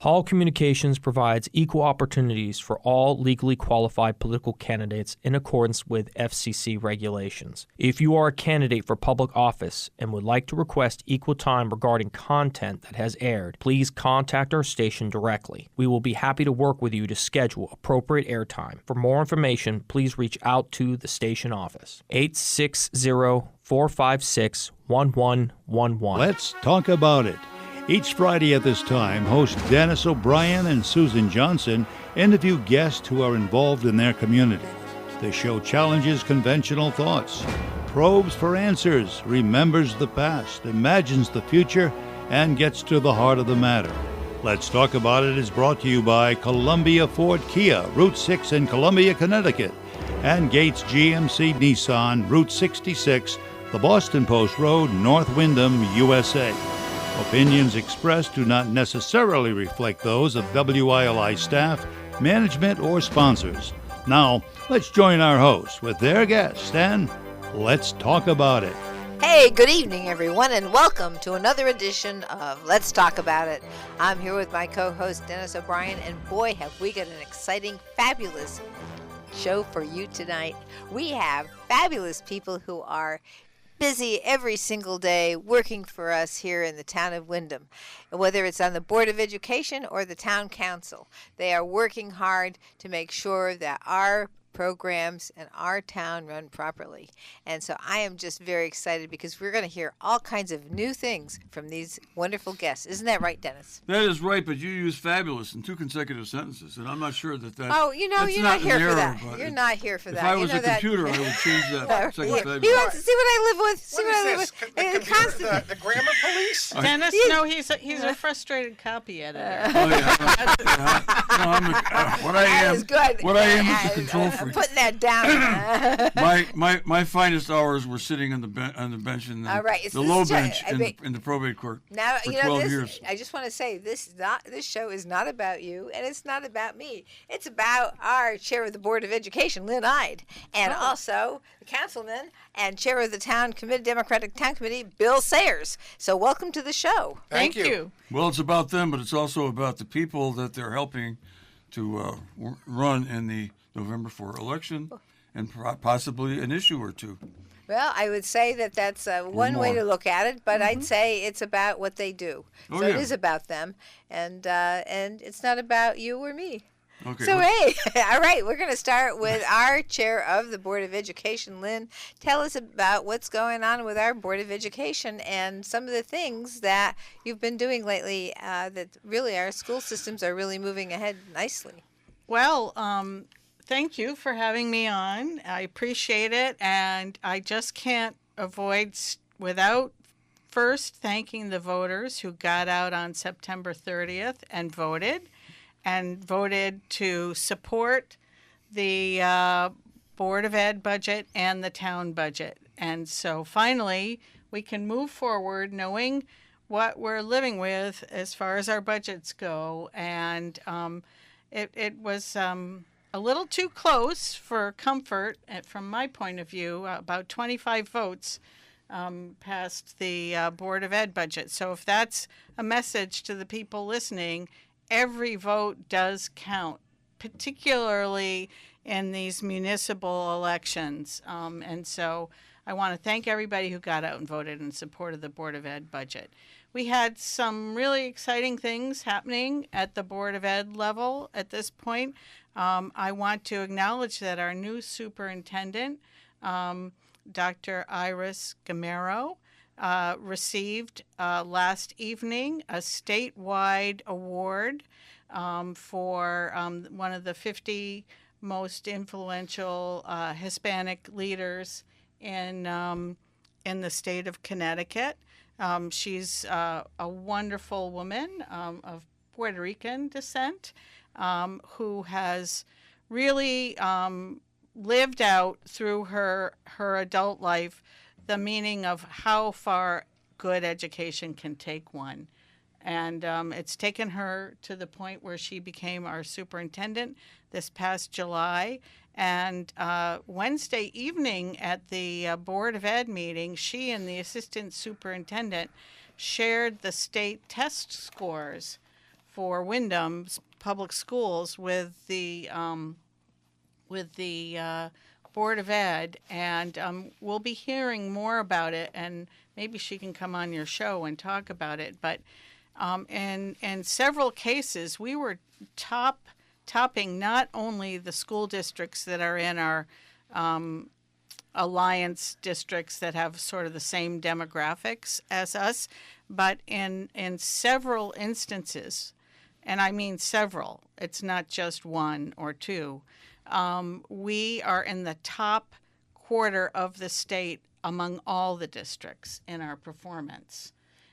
Hall Communications provides equal opportunities for all legally qualified political candidates in accordance with FCC regulations. If you are a candidate for public office and would like to request equal time regarding content that has aired, please contact our station directly. We will be happy to work with you to schedule appropriate airtime. For more information, please reach out to the station office. 860-456-1111. Let's talk about it. Each Friday at this time, host Dennis O'Brien and Susan Johnson interview guests who are involved in their community. The show challenges conventional thoughts, probes for answers, remembers the past, imagines the future, and gets to the heart of the matter. Let's Talk About It is brought to you by Columbia Ford Kia, Route 6 in Columbia, Connecticut, and Gates GMC Nissan, Route 66, the Boston Post Road, North Windham, USA. Opinions expressed do not necessarily reflect those of WILI staff, management, or sponsors. Now, let's join our hosts with their guests, and let's talk about it. Hey, good evening, everyone, and welcome to another edition of Let's Talk About It. I'm here with my co-host, Dennis O'Brien, and boy, have we got an exciting, fabulous show for you tonight. We have fabulous people who are busy every single day working for us here in the town of Windham. Whether it's on the Board of Education or the Town Council, they are working hard to make sure that our programs and our town run properly. And so I am just very excited because we're going to hear all kinds of new things from these wonderful guests. Isn't that right, Dennis? That is right, but you used fabulous in two consecutive sentences, and I'm not sure that Oh, you're not here for that. You're not here for that. If I was a computer, I would change that second fabulous. You want to see what I live with? See what I live with? The grammar police? Dennis, no, he's a frustrated copy editor. What I am is the control freak. I'm putting that down. my finest hours were sitting on the bench in the low bench in the probate court now, for 12 years. I just want to say this show is not about you, and it's not about me. It's about our chair of the Board of Education, Lynn Ide, and also the councilman and chair of the Democratic Town Committee, Bill Sayers. So welcome to the show. Thank you. Well, it's about them, but it's also about the people that they're helping to run in the November 4 election, and possibly an issue or two. Well, I would say that's one way to look at it, but I'd say it's about what they do. It is about them, and it's not about you or me. Okay. So, hey, all right, we're going to start with our chair of the Board of Education, Lynn. Tell us about what's going on with our Board of Education and some of the things that you've been doing lately that really our school systems are really moving ahead nicely. Well, thank you for having me on. I appreciate it, and I just can't avoid without first thanking the voters who got out on September 30th and voted to support the Board of Ed budget and the town budget. And so finally, we can move forward knowing what we're living with as far as our budgets go. And it was a little too close for comfort from my point of view. About 25 votes passed the Board of Ed budget. So if that's a message to the people listening, every vote does count, particularly in these municipal elections. And so I want to thank everybody who got out and voted in support of the Board of Ed budget. We had some really exciting things happening at the Board of Ed level at this point. I want to acknowledge that our new superintendent, Dr. Iris Gamero, received last evening a statewide award for one of the 50 most influential Hispanic leaders in the state of Connecticut. She's a wonderful woman of Puerto Rican descent who has really lived out through her adult life the meaning of how far good education can take one. And it's taken her to the point where she became our superintendent this past July. And Wednesday evening at the Board of Ed meeting, she and the assistant superintendent shared the state test scores for Windham Public Schools with the Board of Ed, and we'll be hearing more about it, and maybe she can come on your show and talk about it. But in several cases, we were topping not only the school districts that are in our alliance districts that have sort of the same demographics as us, but in several instances, and I mean several, it's not just one or two, we are in the top quarter of the state among all the districts in our performance.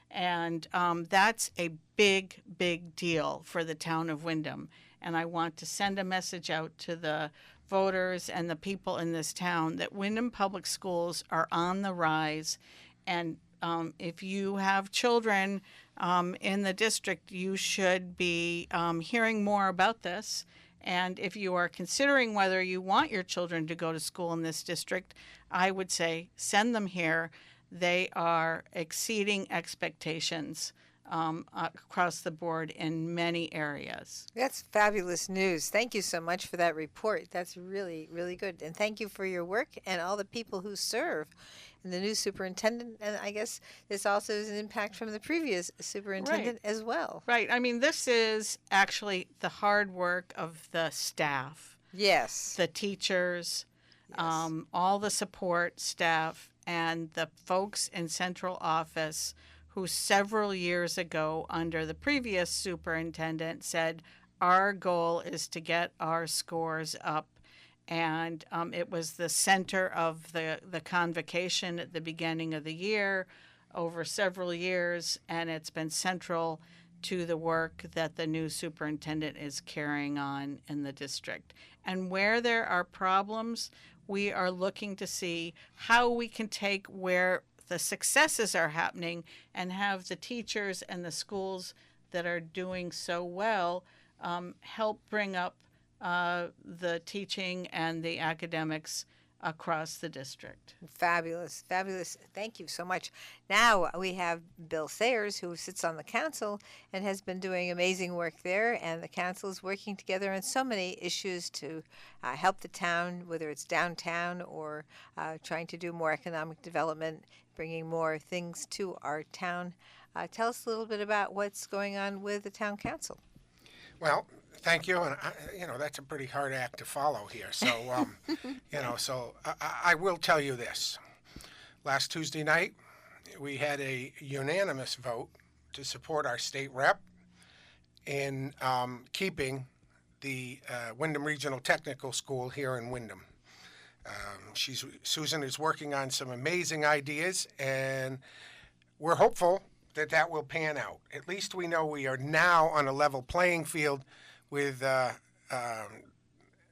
And that's a big, big deal for the town of Windham. And I want to send a message out to the voters and the people in this town that Windham Public Schools are on the rise. And if you have children in the district, you should be hearing more about this. And if you are considering whether you want your children to go to school in this district, I would say send them here. They are exceeding expectations across the board in many areas. That's fabulous news. Thank you so much for that report. That's really, really good. And thank you for your work and all the people who serve. And the new superintendent, and I guess this also is an impact from the previous superintendent as well. Right. I mean, this is actually the hard work of the staff. Yes. The teachers, all the support staff, and the folks in central office who several years ago under the previous superintendent said, our goal is to get our scores up. And it was the center of the convocation at the beginning of the year over several years, and it's been central to the work that the new superintendent is carrying on in the district. And where there are problems, we are looking to see how we can take where the successes are happening and have the teachers and the schools that are doing so well help bring up the teaching and the academics across the district. Fabulous, fabulous. Thank you so much. Now we have Bill Sayers, who sits on the council and has been doing amazing work there, and the council is working together on so many issues to help the town, whether it's downtown or trying to do more economic development, bringing more things to our town. Tell us a little bit about what's going on with the town council. Well, thank you, and that's a pretty hard act to follow here. So, I will tell you this: last Tuesday night, we had a unanimous vote to support our state rep in keeping the Windham Regional Technical School here in Windham. Susan is working on some amazing ideas, and we're hopeful that will pan out. At least we know we are now on a level playing field with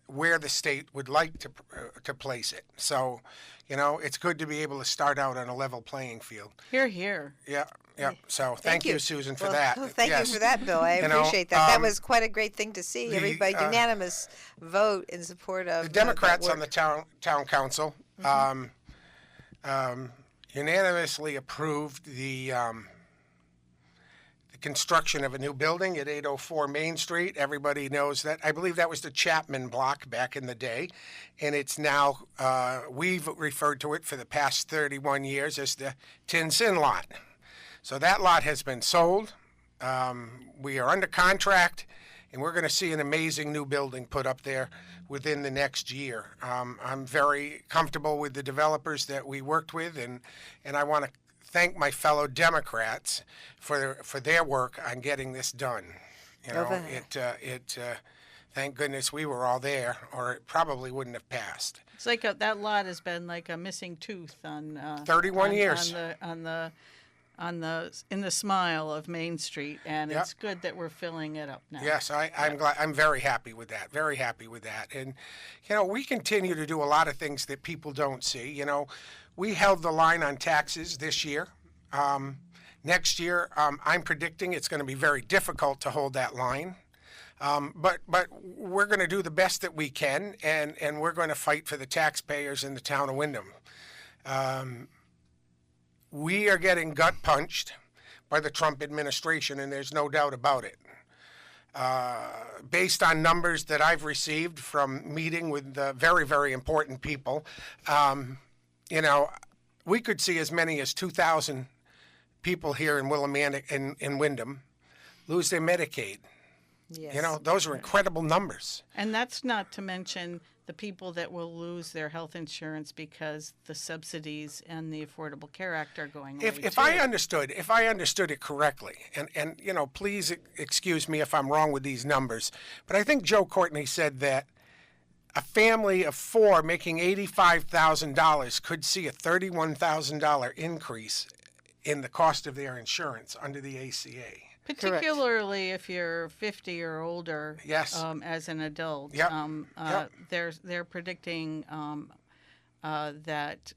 where the state would like to place it. So, it's good to be able to start out on a level playing field. Hear, hear. Yeah. So thank you, Susan, for well, that. Thank you for that, Bill. I appreciate that. That was quite a great thing to see. Everybody unanimous vote in support of the Democrats on the town council. Unanimously approved the construction of a new building at 804 Main Street. Everybody knows that. I believe that was the Chapman block back in the day, and it's now, we've referred to it for the past 31 years as the Tin Sin lot. So that lot has been sold. We are under contract, and we're going to see an amazing new building put up there within the next year. I'm very comfortable with the developers that we worked with, and I want to thank my fellow Democrats for their work on getting this done. Thank goodness we were all there, or it probably wouldn't have passed. It's like that lot has been like a missing tooth on 31 years in the smile of Main Street, and it's good that we're filling it up now. Yes, I'm glad. I'm very happy with that. Very happy with that. And we continue to do a lot of things that people don't see. We held the line on taxes this year. Next year, I'm predicting it's going to be very difficult to hold that line. But we're going to do the best that we can, and we're going to fight for the taxpayers in the town of Windham. We are getting gut punched by the Trump administration, and there's no doubt about it. based on numbers that I've received from meeting with very, very important people, we could see as many as 2,000 people here in Willimantic in Wyndham lose their Medicaid. Yes. Those are incredible numbers. And that's not to mention the people that will lose their health insurance because the subsidies and the Affordable Care Act are going away. If I understood it correctly, and please excuse me if I'm wrong with these numbers, but I think Joe Courtney said that a family of 4 making $85,000 could see a $31,000 increase in the cost of their insurance under the ACA. Particularly if you're 50 or older, Yes. As an adult, Yep. they're predicting that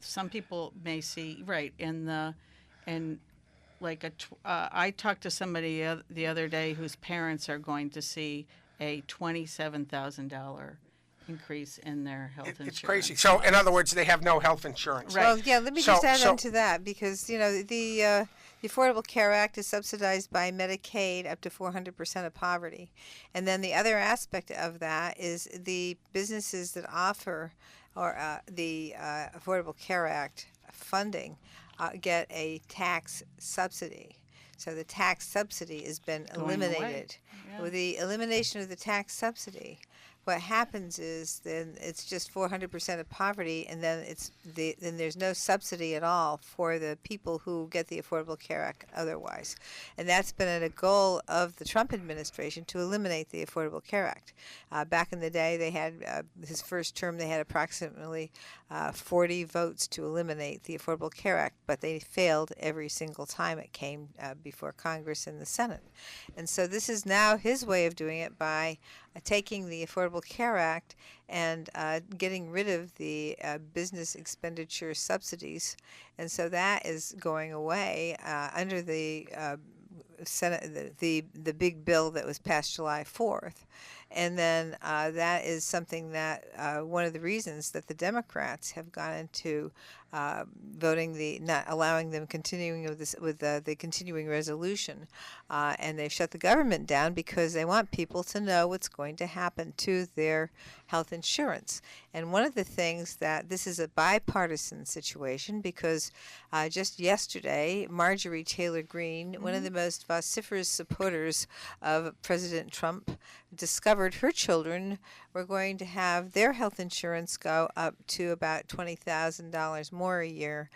some people may see I talked to somebody the other day whose parents are going to see a $27,000 increase in their health insurance. It's crazy. So, in other words, they have no health insurance. Right. Well, yeah, let me just add on to that because, the Affordable Care Act is subsidized by Medicaid up to 400% of poverty. And then the other aspect of that is the businesses that offer the Affordable Care Act funding get a tax subsidy. So the tax subsidy has been eliminated. Yeah. With the elimination of the tax subsidy, what happens is then it's just 400% of poverty, and then then there's no subsidy at all for the people who get the Affordable Care Act otherwise. And that's been a goal of the Trump administration to eliminate the Affordable Care Act. Back in the day, they had his first term, they had approximately 40 votes to eliminate the Affordable Care Act, but they failed every single time it came before Congress and the Senate. And so this is now his way of doing it by taking the Affordable Care Act and getting rid of the business expenditure subsidies. And so that is going away under the Senate, the big bill that was passed July 4th. And then that is something that one of the reasons that the Democrats have gone into voting not allowing them continuing with the continuing resolution, and they've shut the government down because they want people to know what's going to happen to their health insurance. And one of the things that this is a bipartisan situation because just yesterday, Marjorie Taylor Greene, one of the most vociferous supporters of President Trump, discovered her children were going to have their health insurance go up to about $20,000 more a year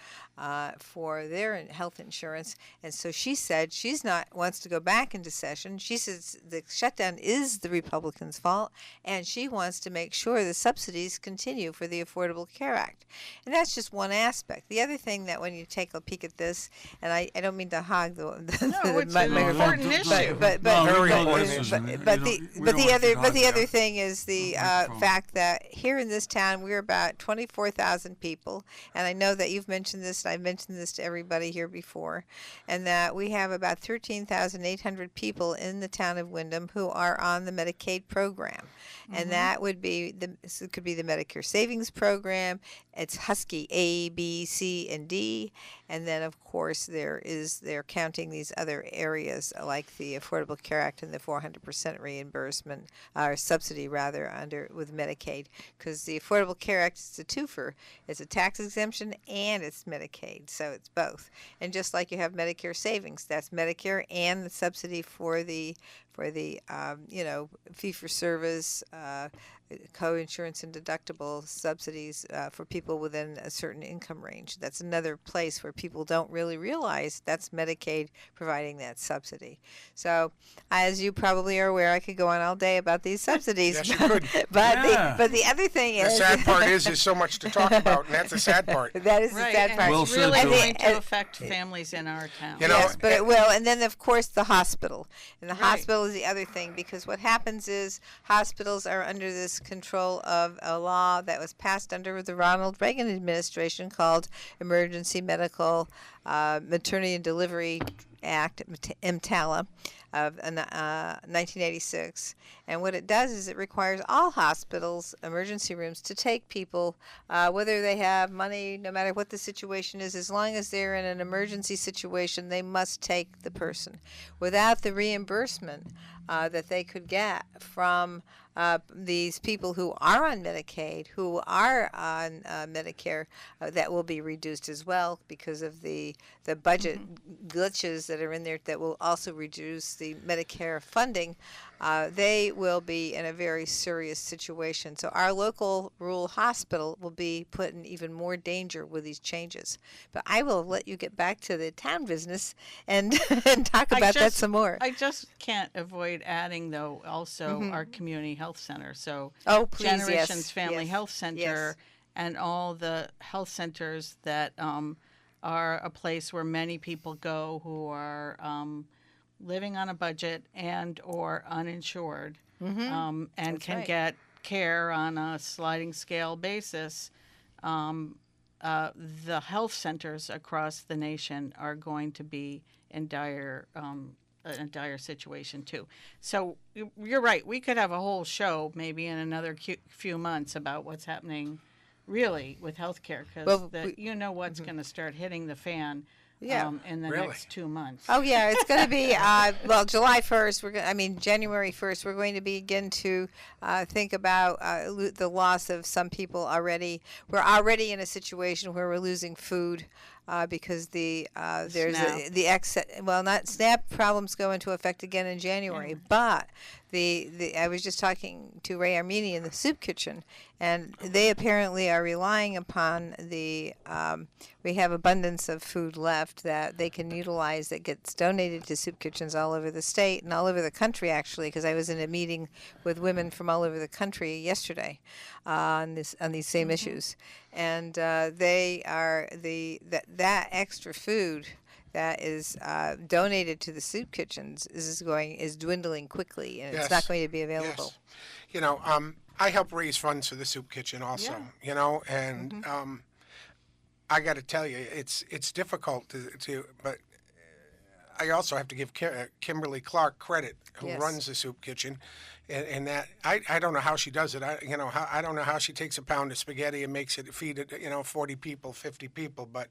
for their health insurance. And so she said wants to go back into session. She says the shutdown is the Republicans' fault, and she wants to make sure the subsidies continue for the Affordable Care Act. And that's just one aspect. The other thing that when you take a peek at this, and I don't mean to hog the it's an important issue. But the other thing is the fact that here in this town we're about 24,000 people, and I know that you've mentioned this, and I've mentioned this to everybody here before, and that we have about 13,800 people in the town of Wyndham who are on the Medicaid program, and that would be it could be the Medicare Savings Program. It's Husky A, B, C, and D, and then of course they're counting these other areas like the Affordable Care Act and the 400% reimbursement or subsidy rather with Medicaid, because the Affordable Care Act is a twofer. It's a tax exemption and it's Medicaid, so it's both. And just like you have Medicare Savings, that's Medicare and the subsidy for the fee-for-service, co-insurance and deductible subsidies for people within a certain income range. That's another place where people don't really realize that's Medicaid providing that subsidy. So, as you probably are aware, I could go on all day about these subsidies. Yes, you could. But the other thing is... The sad part is there's so much to talk about, and that's the sad part. That is the sad part. Well It's really said, going to affect families in our town. Yes, but it will. And then, of course, the hospital. And the hospital is the other thing, because what happens is hospitals are under this control of a law that was passed under the Ronald Reagan administration called Emergency Medical Maternity and Delivery Act, EMTALA, of 1986. And what it does is it requires all hospitals, emergency rooms, to take people, whether they have money, no matter what the situation is, as long as they're in an emergency situation, they must take the person. Without the reimbursement that they could get from these people who are on Medicaid, who are on Medicare, that will be reduced as well because of the budget glitches that are in there that will also reduce the Medicare funding. They will be in a very serious situation. So our local rural hospital will be put in even more danger with these changes. But I will let you get back to the town business and, and talk about that some more. I just can't avoid adding, though, also our community health center. So Oh, please, Generations yes, Family yes, Health Center yes. and all the health centers that are a place where many people go who are living on a budget and or uninsured and That's can right. get care on a sliding scale basis. The health centers across the nation are going to be in a dire situation too. So you're right. We could have a whole show maybe in another few months about what's happening really with healthcare because Well, what's going to start hitting the fan Yeah. in the Really? next 2 months. Oh yeah, it's going to be well, July 1st. January 1st. We're going to begin to think about the loss of some people already. We're already in a situation where we're losing food because there's SNAP. the excess. Well, not SNAP problems go into effect again in January, but I was just talking to Ray Armeni in the soup kitchen, and they apparently are relying upon we have abundance of food left that they can utilize that gets donated to soup kitchens all over the state and all over the country, actually, because I was in a meeting with women from all over the country yesterday on these same issues, and they are that extra food that is donated to the soup kitchens is dwindling quickly, and it's not Yes. going to be available. Yes. I help raise funds for the soup kitchen also. And I got to tell you, it's difficult to but I also have to give Kimberly Clark credit, who Yes. runs the soup kitchen, and that I don't know how she does it. I don't know how she takes a pound of spaghetti and makes it feed it 40 people, 50 people, but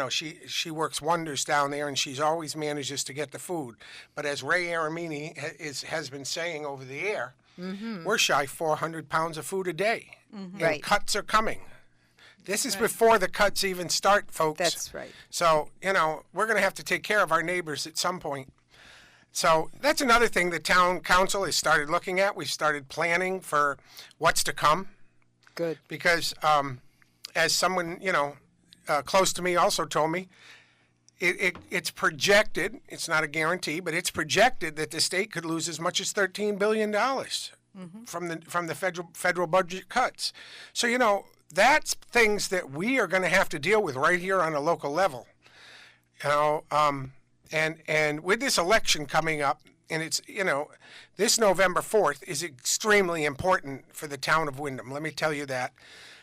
she works wonders down there, and she's always manages to get the food. But as Ray Aramini has been saying over the air, we're shy 400 pounds of food a day, and Right. cuts are coming. This is before the cuts even start, folks. That's right. So, we're going to have to take care of our neighbors at some point. So that's another thing the town council has started looking at. We've started planning for what's to come Good. because as someone, close to me also told me, it's projected, it's not a guarantee, but it's projected that the state could lose as much as $13 billion from the federal budget cuts. So, that's things that we are going to have to deal with right here on a local level. And with this election coming up, and it's, this November 4th is extremely important for the town of Windham. Let me tell you that.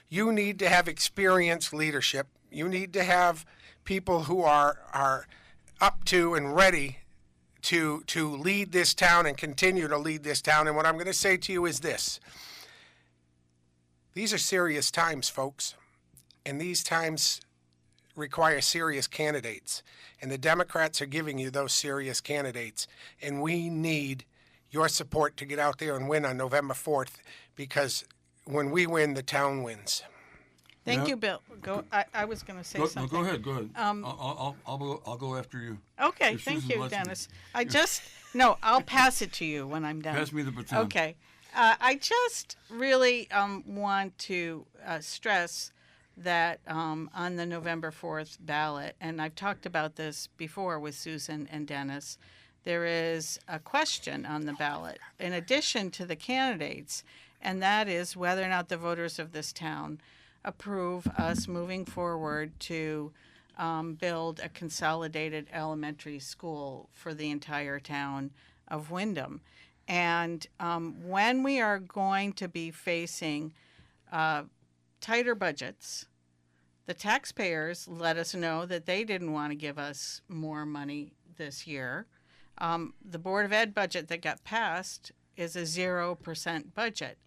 You need to have experienced leadership. You need to have people who are up to and ready to lead this town and continue to lead this town. And what I'm going to say to you is this. These are serious times, folks, and these times require serious candidates, and the Democrats are giving you those serious candidates, and we need your support to get out there and win on November 4th, because when we win, the town wins. Thank Yeah. you, Bill. I was going to say No, something. go ahead. I'll go after you. Okay, If thank Susan you, lets me. Dennis. I'll pass it to you when I'm done. Pass me the baton. Okay. I just really want to stress that on the November 4th ballot, and I've talked about this before with Susan and Dennis, there is a question on the ballot in addition to the candidates, and that is whether or not the voters of this town approve us moving forward to build a consolidated elementary school for the entire town of Windham. And when we are going to be facing tighter budgets, the taxpayers let us know that they didn't want to give us more money this year. The Board of Ed budget that got passed is a 0% budget.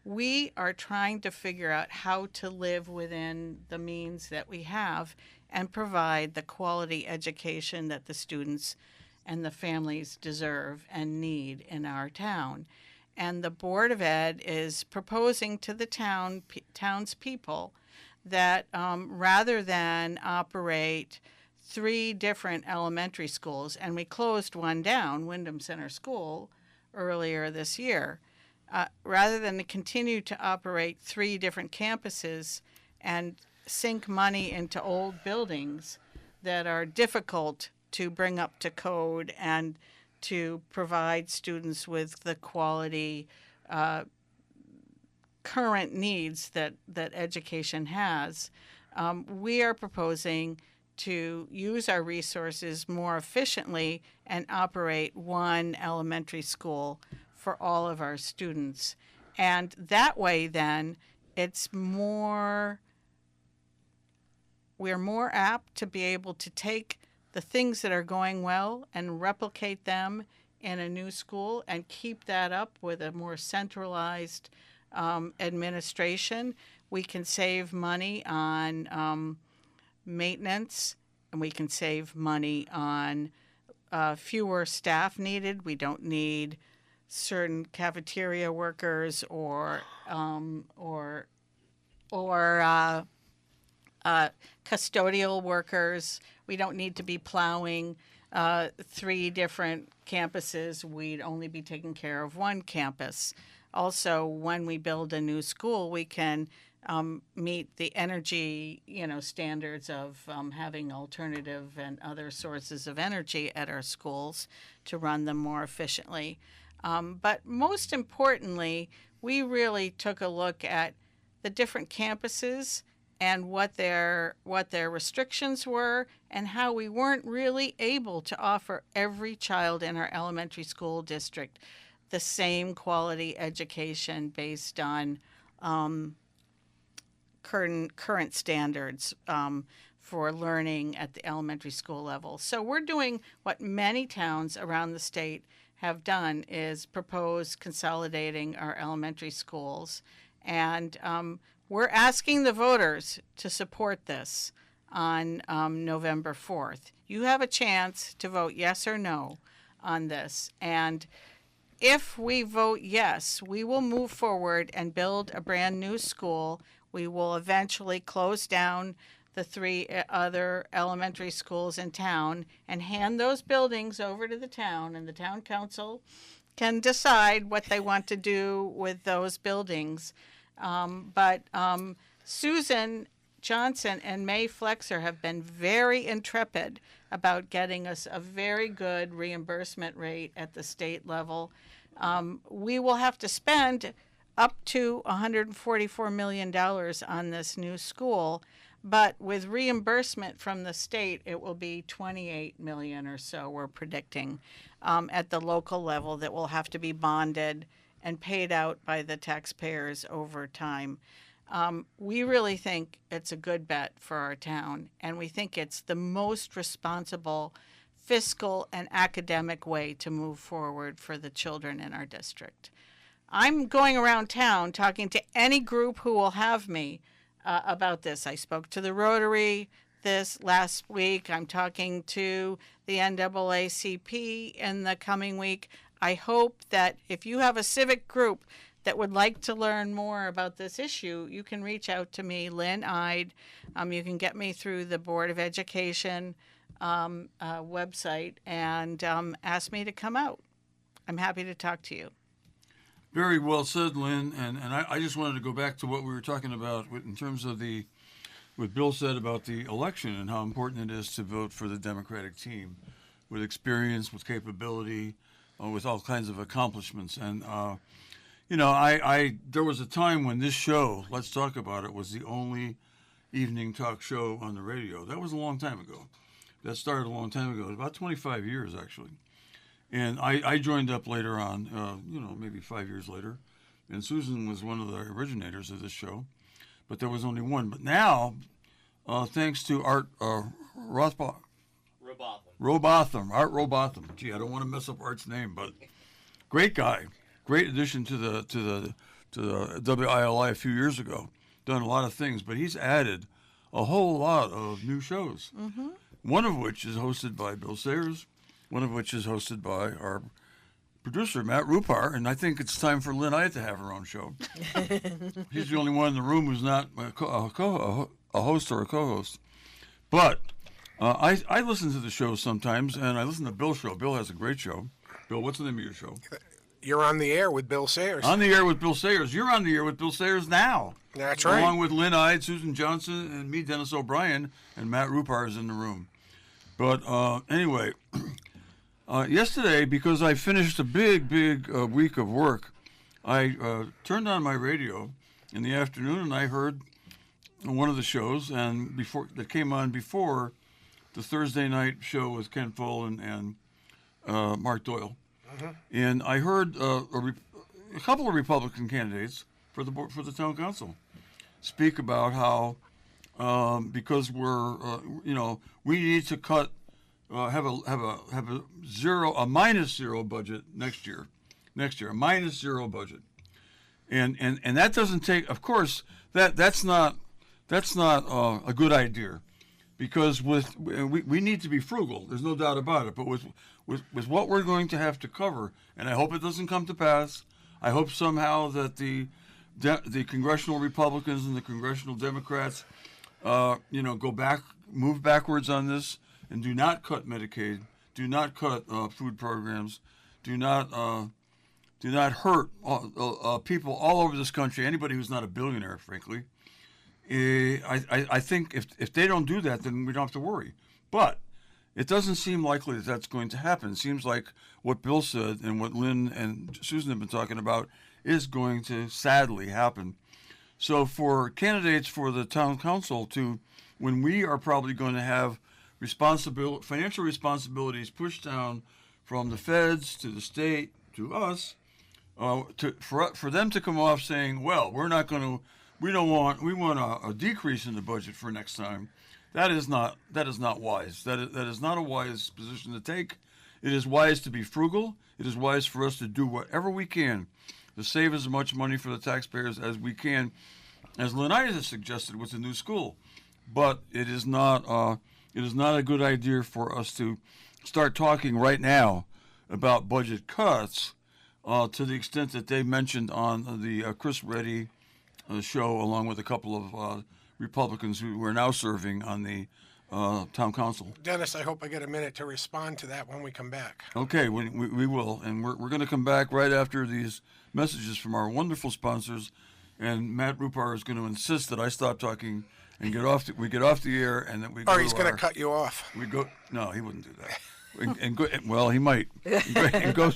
We are trying to figure out how to live within the means that we have and provide the quality education that the students and the families deserve and need in our town. And the Board of Ed is proposing to the townspeople that rather than operate 3 different elementary schools, and we closed one down, Wyndham Center School, earlier this year, rather than to continue to operate 3 different campuses and sink money into old buildings that are difficult to bring up to code and to provide students with the quality current needs that education has, we are proposing to use our resources more efficiently and operate one elementary school for all of our students. And that way then we're more apt to be able to take the things that are going well and replicate them in a new school and keep that up with a more centralized administration. We can save money on maintenance, and we can save money on fewer staff needed. We don't need certain cafeteria workers or custodial workers. We don't need to be plowing 3 different campuses. We'd only be taking care of one campus. Also, when we build a new school, we can meet the energy, standards of having alternative and other sources of energy at our schools to run them more efficiently. But most importantly, we really took a look at the different campuses and what their restrictions were, and how we weren't really able to offer every child in our elementary school district the same quality education based on current standards for learning at the elementary school level. So we're doing what many towns around the state have done, is propose consolidating our elementary schools. And we're asking the voters to support this on November 4th. You have a chance to vote yes or no on this. And if we vote yes, we will move forward and build a brand new school. We will eventually close down the 3 other elementary schools in town and hand those buildings over to the town, and the town council can decide what they want to do with those buildings. But Susan Johnson and May Flexer have been very intrepid about getting us a very good reimbursement rate at the state level. We will have to spend up to $144 million on this new school, but with reimbursement from the state, it will be $28 million or so, we're predicting, at the local level, that will have to be bonded and paid out by the taxpayers over time. We really think it's a good bet for our town, and we think it's the most responsible fiscal and academic way to move forward for the children in our district. I'm going around town talking to any group who will have me about this. I spoke to the Rotary this last week. I'm talking to the NAACP in the coming week. I hope that if you have a civic group that would like to learn more about this issue, you can reach out to me, Lynn Ide. You can get me through the Board of Education website and ask me to come out. I'm happy to talk to you. Very well said, Lynn. And I just wanted to go back to what we were talking about in terms of what Bill said about the election and how important it is to vote for the Democratic team with experience, with capability, with all kinds of accomplishments. And, there was a time when this show, Let's Talk About It, was the only evening talk show on the radio. That was a long time ago. That started a long time ago, about 25 years, actually. And I joined up later on, maybe 5 years later. And Susan was one of the originators of this show. But there was only one. But now, thanks to Art Robotham. Art Robotham. Gee, I don't want to mess up Art's name, but great guy. Great addition to the WILI a few years ago. Done a lot of things, but he's added a whole lot of new shows. Mm-hmm. One of which is hosted by Bill Sayers, one of which is hosted by our producer, Matt Rupar, and I think it's time for Lynn Ide to have her own show. He's the only one in the room who's not a host or a co-host. But I listen to the show sometimes, and I listen to Bill's show. Bill has a great show. Bill, what's the name of your show? You're on the air with Bill Sayers. On the air with Bill Sayers. You're on the air with Bill Sayers now. That's right. Along with Lynn Ide, Susan Johnson, and me, Dennis O'Brien, and Matt Rupar is in the room. But anyway, yesterday, because I finished a big week of work, I turned on my radio in the afternoon, and I heard one of the shows, and that came on before the Thursday night show with Ken Follin and Mark Doyle. Mm-hmm. And I heard a couple of Republican candidates for the town council speak about how because we're we need to cut have a minus zero budget next year, a minus zero budget, and that doesn't take, of course, that's not a good idea, because we need to be frugal. There's no doubt about it. But with what we're going to have to cover, and I hope it doesn't come to pass. I hope somehow that the congressional Republicans and the congressional Democrats, move backwards on this, and do not cut Medicaid, do not cut food programs, do not hurt people all over this country. Anybody who's not a billionaire, frankly. I think if they don't do that, then we don't have to worry. But it doesn't seem likely that that's going to happen. It seems like what Bill said and what Lynn and Susan have been talking about is going to sadly happen. So for candidates for the town council when we are probably going to have financial responsibilities pushed down from the feds to the state to us, for them to come off saying, well, we want a decrease in the budget for next time. That is not wise. That is not a wise position to take. It is wise to be frugal. It is wise for us to do whatever we can to save as much money for the taxpayers as we can, as Lynn Ide has suggested with the new school. But it is not a good idea for us to start talking right now about budget cuts to the extent that they mentioned on the Chris Reddy show, along with a couple of Republicans who are now serving on the town council. Dennis, I hope I get a minute to respond to that when we come back. Okay, we will. And we're going to come back right after these messages from our wonderful sponsors. And Matt Rupar is going to insist that I stop talking and we get off the air, and that we go. Or he's going to cut you off. No, he wouldn't do that. and go. Well, he might. And go.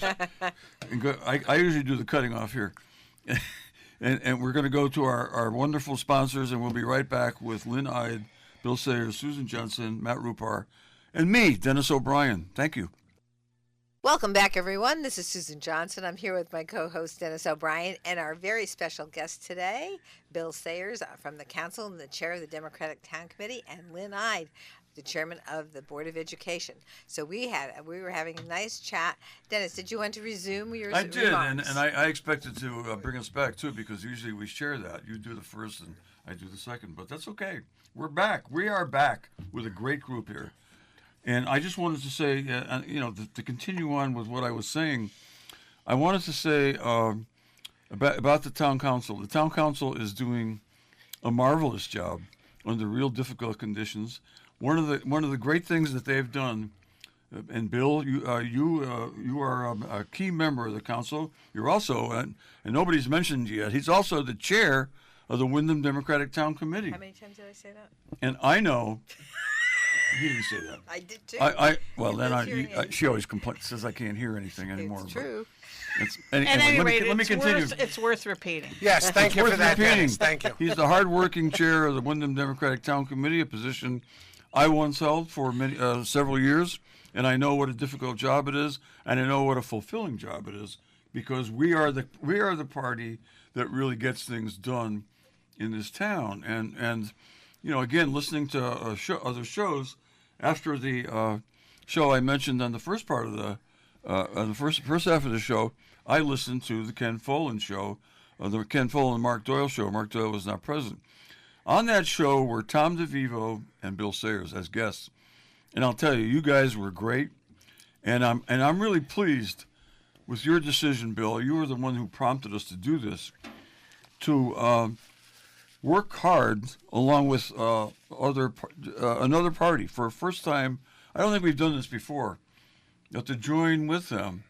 I usually do the cutting off here. And we're going to go to our wonderful sponsors, and we'll be right back with Lynn Ide, Bill Sayers, Susan Johnson, Matt Rupar, and me, Dennis O'Brien. Thank you. Welcome back, everyone. This is Susan Johnson. I'm here with my co-host, Dennis O'Brien, and our very special guest today, Bill Sayers from the council and the chair of the Democratic Town Committee, and Lynn Ide, the chairman of the Board of Education. So we were having a nice chat. Dennis, did you want to resume your remarks? I did, and I expected to bring us back, too, because usually we share that. You do the first and I do the second, but that's okay. We're back. We are back with a great group here. And I just wanted to say, to continue on with what I was saying, I wanted to say about the town council. The town council is doing a marvelous job under real difficult conditions. One of the great things that they've done, and Bill, you are a key member of the council. You're also, and nobody's mentioned yet, he's also the chair of the Windham Democratic Town Committee. How many times did I say that? And I know. He didn't say that. I did too. She always complains, says I can't hear anything anymore. It's true. Anyway, let me continue. It's worth repeating. Yes, thank you for that, Dennis. Thank you. He's the hardworking chair of the Windham Democratic Town Committee, a position I once held for several years, and I know what a difficult job it is, and I know what a fulfilling job it is, because we are the party that really gets things done in this town. And again, listening to other shows, after the show I mentioned on the first part of on the first half of the show, I listened to the Ken Follin show, the Ken Follin and Mark Doyle show. Mark Doyle was not present. On that show were Tom DeVivo and Bill Sayers as guests. And I'll tell you, you guys were great. And I'm really pleased with your decision, Bill. You were the one who prompted us to do this, to work hard along with another party for a first time. I don't think we've done this before, but to join with them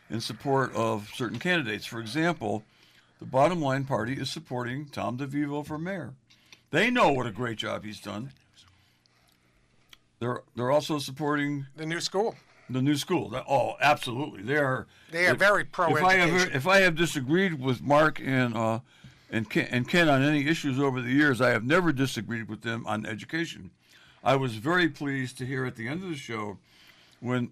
in support of certain candidates. For example, the Bottom Line Party is supporting Tom DeVivo for mayor. They know what a great job he's done. They're also supporting The new school. the new school. Oh, absolutely. They are very pro-education. If I have disagreed with Mark and Ken on any issues over the years, I have never disagreed with them on education. I was very pleased to hear at the end of the show when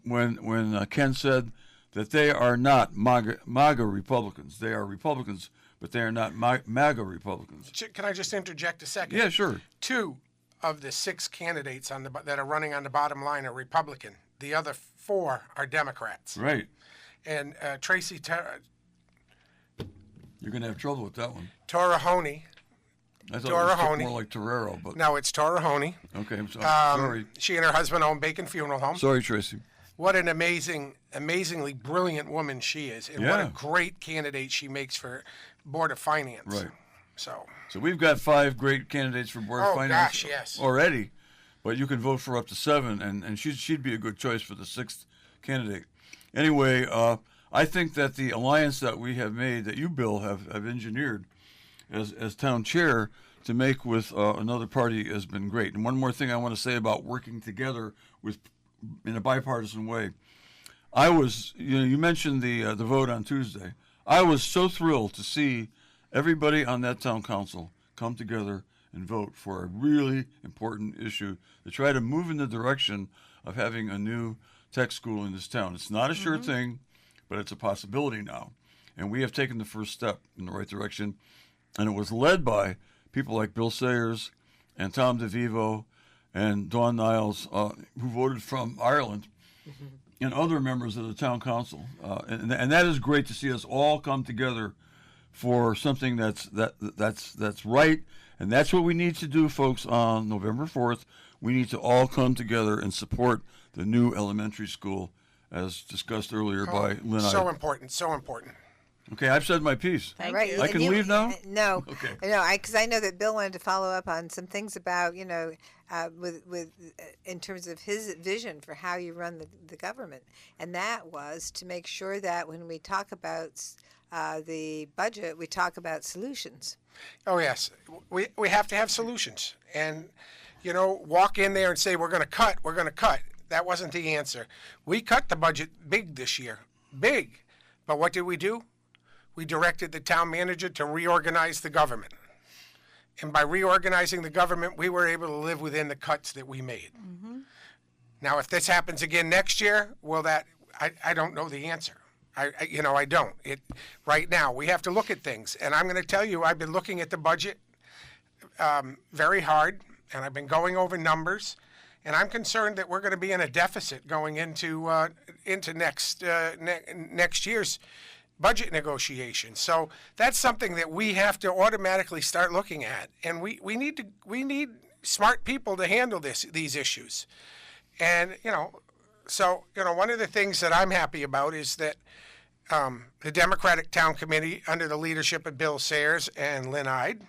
Ken said that they are not MAGA Republicans. They are Republicans, but they are not MAGA Republicans. Can I just interject a second? Yeah, sure. 2 of the 6 candidates that are running on the bottom line are Republican. The other 4 are Democrats. Right. And Tracy You're going to have trouble with that one. Torahoney. I thought it was Torahoney. more like Torero, but No, it's Torahoney. okay. I'm sorry. She and her husband own Bacon Funeral Home. Sorry, Tracy. What an amazingly brilliant woman she is, and what a Yeah. great candidate she makes for Board of Finance. Right. So So we've got 5 great candidates for Board of Oh, Finance gosh, yes. already, but you can vote for up to 7, and she'd be a good choice for the 6th candidate. Anyway, I think that the alliance that we have made, that you, Bill, have engineered as town chair to make with another party has been great. And one more thing I want to say about working together in a bipartisan way. I was, you mentioned the vote on Tuesday. I was so thrilled to see everybody on that town council come together and vote for a really important issue to try to move in the direction of having a new tech school in this town. It's not a sure thing, but it's a possibility now. And we have taken the first step in the right direction. And it was led by people like Bill Sayers and Tom DeVivo and Dawn Niles, who voted from Ireland, and other members of the town council. And that is great to see us all come together for something that's right. And that's what we need to do, folks, on November 4th. We need to all come together and support the new elementary school, as discussed earlier by Lynn. so important, so important. Okay, I've said my piece. Thank Right. you. I And can leave now? No. Okay. No, because I know that Bill wanted to follow up on some things about, in terms of his vision for how you run the government, and that was to make sure that when we talk about the budget, we talk about solutions. Oh yes, we have to have solutions, and walk in there and say we're going to cut. That wasn't the answer. We cut the budget big this year, big, but what did we do? We directed the town manager to reorganize the government. And by reorganizing the government, we were able to live within the cuts that we made. Now, if this happens again next year, I don't know the answer. I don't. Right now, we have to look at things. And I'm going to tell you, I've been looking at the budget very hard, and I've been going over numbers. And I'm concerned that we're going to be in a deficit going into next year's budget negotiations. So that's something that we have to automatically start looking at, and we need smart people to handle these issues. And one of the things that I'm happy about is that the Democratic Town Committee, under the leadership of Bill Sayers and Lynn Ide,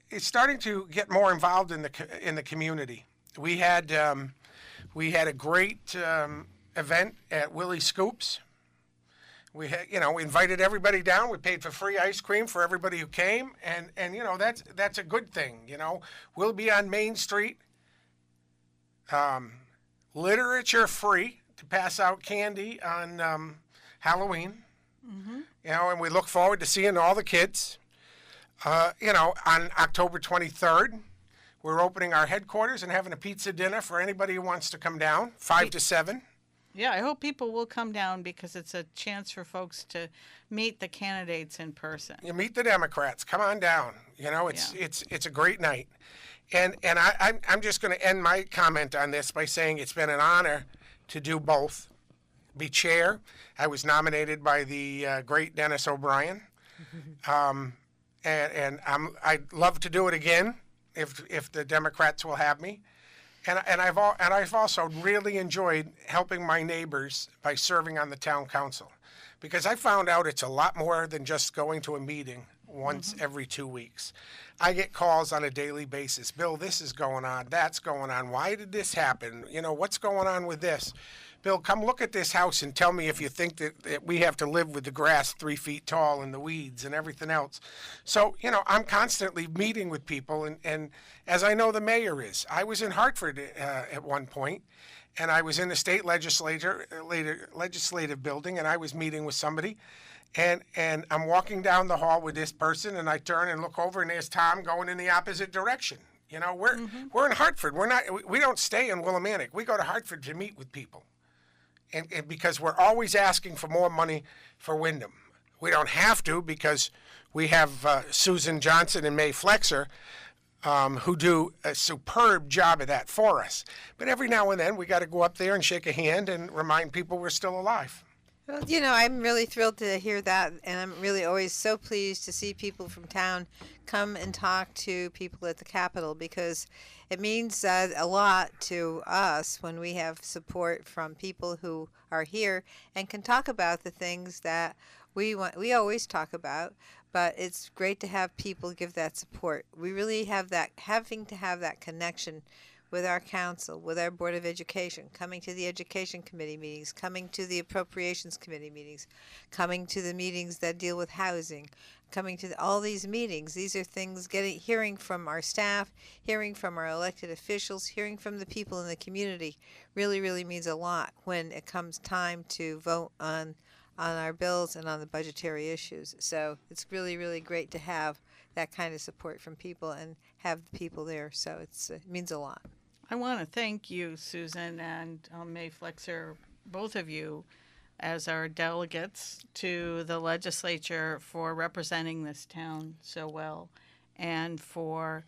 is starting to get more involved in the community. We had a great event at Willie Scoops. We had, invited everybody down. We paid for free ice cream for everybody who came, and that's a good thing. We'll be on Main Street, literature free, to pass out candy on Halloween. And we look forward to seeing all the kids. On October 23rd, we're opening our headquarters and having a pizza dinner for anybody who wants to come down, 5 to 7. Yeah, I hope people will come down because it's a chance for folks to meet the candidates in person. You meet the Democrats. Come on down. It's a great night. And I'm just going to end my comment on this by saying it's been an honor to do both. Be chair. I was nominated by the great Dennis O'Brien. And I'd love to do it again if the Democrats will have me. And I've also really enjoyed helping my neighbors by serving on the town council, because I found out it's a lot more than just going to a meeting once every 2 weeks. I get calls on a daily basis. Bill, this is going on. That's going on. Why did this happen? You know, what's going on with this? Bill, come look at this house and tell me if you think that we have to live with the grass 3 feet tall and the weeds and everything else. So, you know, I'm constantly meeting with people, and as I know the mayor is. I was in Hartford at one point, and I was in the state legislative building, and I was meeting with somebody, and I'm walking down the hall with this person, and I turn and look over, and there's Tom going in the opposite direction. You know, we're in Hartford. We don't stay in Willimantic. We go to Hartford to meet with people. And because we're always asking for more money for Wyndham. We don't have to, because we have Susan Johnson and May Flexer, who do a superb job of that for us. But every now and then we got to go up there and shake a hand and remind people we're still alive. Well, you know, I'm really thrilled to hear that, and I'm really always so pleased to see people from town come and talk to people at the Capitol, because it means a lot to us when we have support from people who are here and can talk about the things that we always talk about, but it's great to have people give that support. We really have having to have that connection with our council, with our Board of Education, coming to the Education Committee meetings, coming to the Appropriations Committee meetings, coming to the meetings that deal with housing, coming to all these meetings. These are things hearing from our staff, hearing from our elected officials, hearing from the people in the community really, really means a lot when it comes time to vote on our bills and on the budgetary issues. So it's really, really great to have that kind of support from people and have the people there. So it means a lot. I want to thank you, Susan and May Flexer, both of you, as our delegates to the legislature, for representing this town so well and for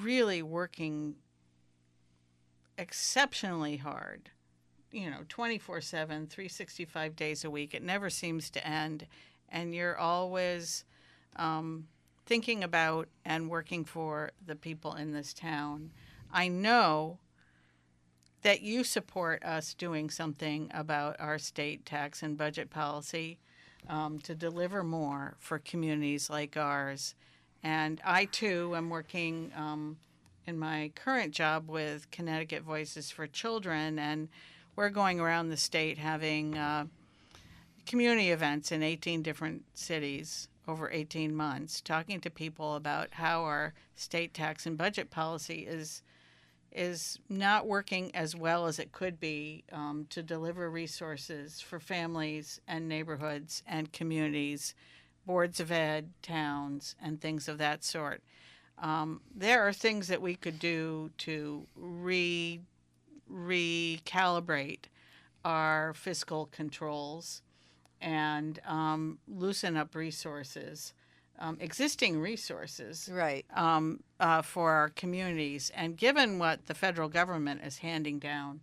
really working exceptionally hard, 24/7, 365 days a week. It never seems to end. And you're always thinking about and working for the people in this town. I know that you support us doing something about our state tax and budget policy to deliver more for communities like ours. And I, too, am working in my current job with Connecticut Voices for Children, and we're going around the state having community events in 18 different cities over 18 months, talking to people about how our state tax and budget policy is not working as well as it could be to deliver resources for families and neighborhoods and communities, boards of ed, towns, and things of that sort. There are things that we could do to recalibrate our fiscal controls and loosen up resources, existing resources, Right. For our communities. And given what the federal government is handing down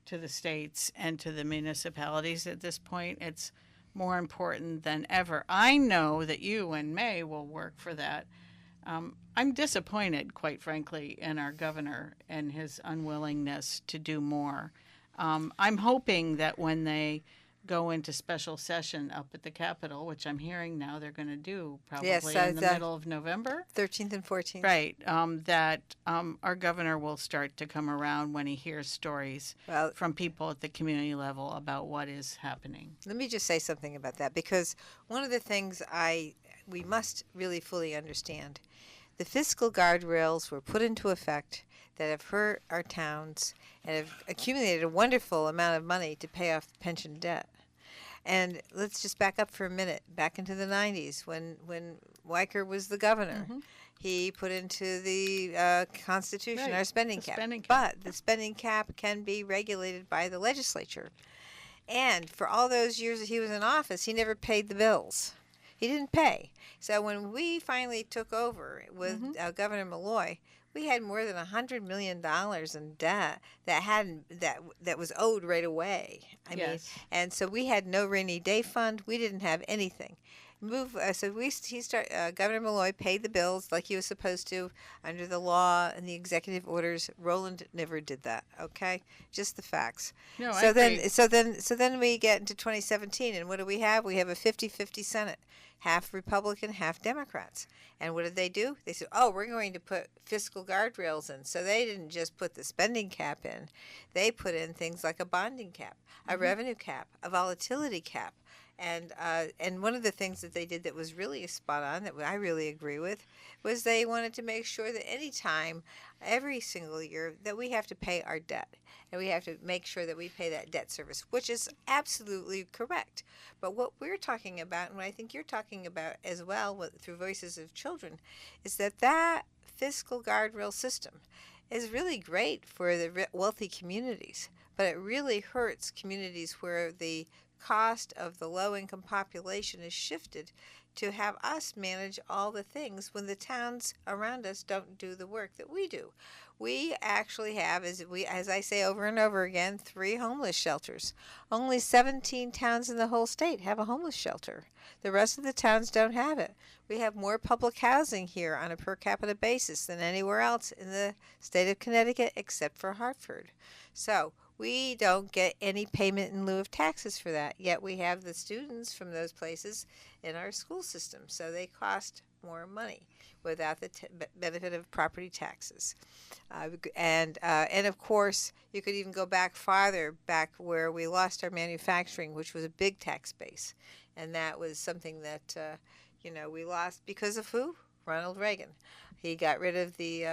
to the states and to the municipalities at this point, it's more important than ever. I know that you and May will work for that. I'm disappointed, quite frankly, in our governor and his unwillingness to do more. I'm hoping that when they go into special session up at the Capitol, which I'm hearing now they're going to do probably in the middle of November. 13th and 14th. Right, that our governor will start to come around when he hears stories from people at the community level about what is happening. Let me just say something about that, because one of the things we must really fully understand, the fiscal guardrails were put into effect that have hurt our towns and have accumulated a wonderful amount of money to pay off pension debt. And let's just back up for a minute, back into the 90s when Weicker was the governor. Mm-hmm. He put into the Constitution our spending cap. But the spending cap can be regulated by the legislature. And for all those years that he was in office, he never paid the bills. He didn't pay. So when we finally took over with Governor Malloy, we had more than $100 million in debt that was owed right away. I mean, and so we had no rainy day fund. We didn't have anything. Governor Malloy paid the bills like he was supposed to under the law and the executive orders. Roland never did that. Okay, just the facts. No, I so agree. then we get into 2017, and what do we have? We have a 50-50 Senate, half Republican, half Democrats. And what did they do? They said, "Oh, we're going to put fiscal guardrails in." So they didn't just put the spending cap in; they put in things like a bonding cap, a revenue cap, a volatility cap. And one of the things that they did that was really spot on, that I really agree with, was they wanted to make sure that any time, every single year, that we have to pay our debt. And we have to make sure that we pay that debt service, which is absolutely correct. But what we're talking about, and what I think you're talking about as well through Voices of Children, is that fiscal guardrail system is really great for the wealthy communities, but it really hurts communities where the cost of the low-income population is shifted to have us manage all the things when the towns around us don't do the work that we do. We actually have, as I say over and over again, 3 homeless shelters. Only 17 towns in the whole state have a homeless shelter. The rest of the towns don't have it. We have more public housing here on a per capita basis than anywhere else in the state of Connecticut except for Hartford. So we don't get any payment in lieu of taxes for that, yet we have the students from those places in our school system, so they cost more money without the benefit of property taxes. And of course, you could even go back farther, back where we lost our manufacturing, which was a big tax base. And that was something that, we lost because of who? Ronald Reagan. He got rid of the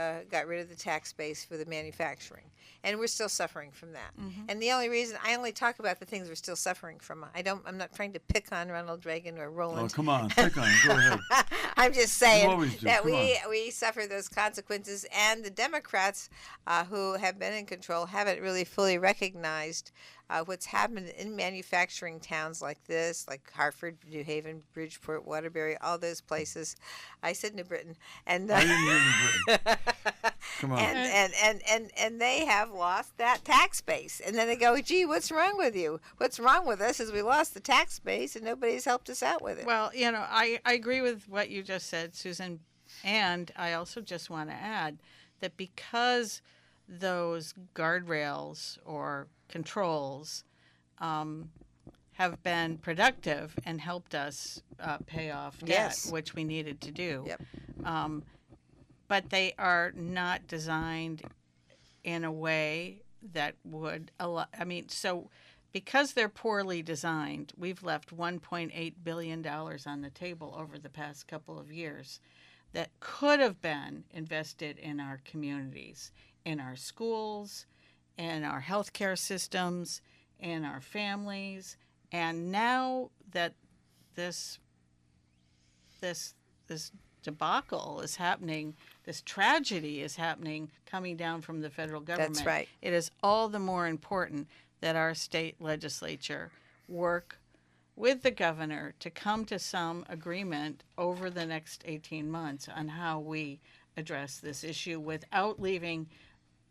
tax base for the manufacturing, and we're still suffering from that. And the only reason I only talk about the things we're still suffering from, I'm not trying to pick on Ronald Reagan or Roland. Oh, come on, pick on him. Go ahead. I'm just saying always do. that Come we suffer those consequences, and the Democrats who have been in control haven't really fully recognized what's happened in manufacturing towns like this, like Hartford, New Haven, Bridgeport, Waterbury, all those places. I said New Britain, and I didn't hear New Britain. Come on. And they have lost that tax base, and then they go, "Gee, what's wrong with you? What's wrong with us is we lost the tax base, and nobody's helped us out with it." Well, I agree with what you just said, Susan, and I also just want to add that because those guardrails or controls have been productive and helped us pay off debt, Yes. which we needed to do. Yep. But they are not designed in a way that would allow. So because they're poorly designed, we've left $1.8 billion on the table over the past couple of years that could have been invested in our communities, in our schools, in our healthcare systems, in our families. And now that this debacle is happening, this tragedy is happening, coming down from the federal government. That's right. It is all the more important that our state legislature work with the governor to come to some agreement over the next 18 months on how we address this issue without leaving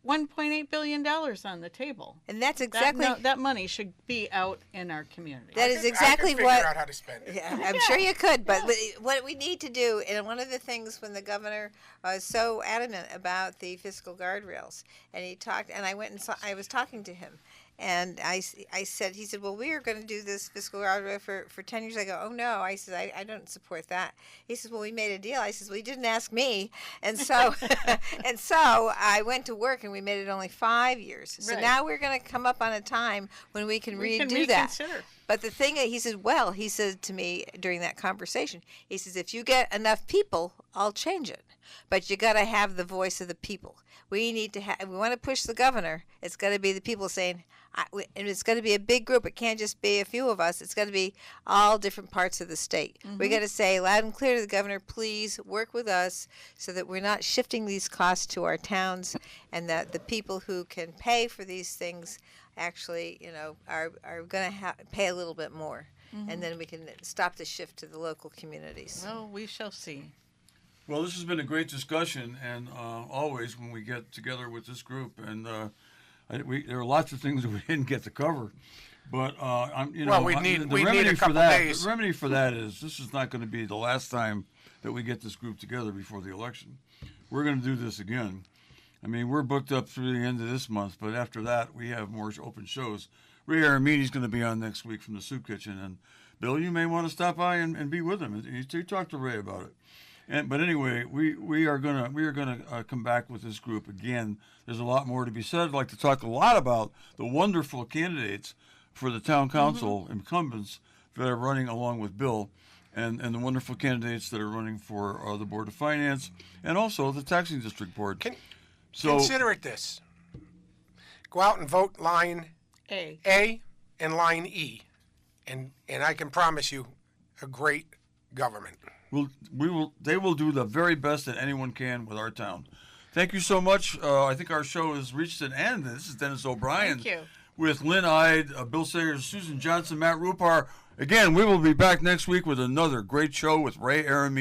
$1.8 billion on the table. And that's exactly that money should be out in our community. that is I could exactly figure what. out how to spend it. Yeah, I'm sure you could, but what we need to do, and one of the things when the governor was so adamant about the fiscal guardrails, and he talked, and I went and I was talking to him, and I said, he said, well, we are going to do this fiscal guardrail for 10 years. I go, oh no, I said, I don't support that. He says, well, we made a deal. I says, well, you didn't ask me, and so and so I went to work, and we made it only 5 years. So Right. now we're going to come up on a time when we can We can redo that. reconsider. But the thing, he said to me during that conversation, he says, if you get enough people, I'll change it. But you got to have the voice of the people. We need to have, if we want to push the governor, it's got to be the people saying, and it's got to be a big group. It can't just be a few of us. It's got to be all different parts of the state. We got to say loud and clear to the governor, please work with us so that we're not shifting these costs to our towns, and that the people who can pay for these things actually, are going to pay a little bit more. And then we can stop the shift to the local communities. Well, we shall see. Well, this has been a great discussion, and always when we get together with this group, and there are lots of things that we didn't get to cover, But Well, we need a couple days. The remedy for that is this is not going to be the last time that we get this group together before the election. We're going to do this again. I mean, we're booked up through the end of this month, but after that, we have more open shows. Ray Aramini's going to be on next week from the Soup Kitchen, and Bill, you may want to stop by and be with him. You talk to Ray about it. But anyway, we are gonna come back with this group again. There's a lot more to be said. I'd like to talk a lot about the wonderful candidates for the town council incumbents that are running along with Bill, and the wonderful candidates that are running for the Board of Finance and also the Taxing District Board. Consider it this. Go out and vote line A. and line E. And I can promise you a great government. They will do the very best that anyone can with our town. Thank you so much. I think our show has reached an end. This is Dennis O'Brien. Thank you. With Lynn Ide, Bill Sayers, Susan Johnson, Matt Rupar. Again, we will be back next week with another great show with Ray Aramini.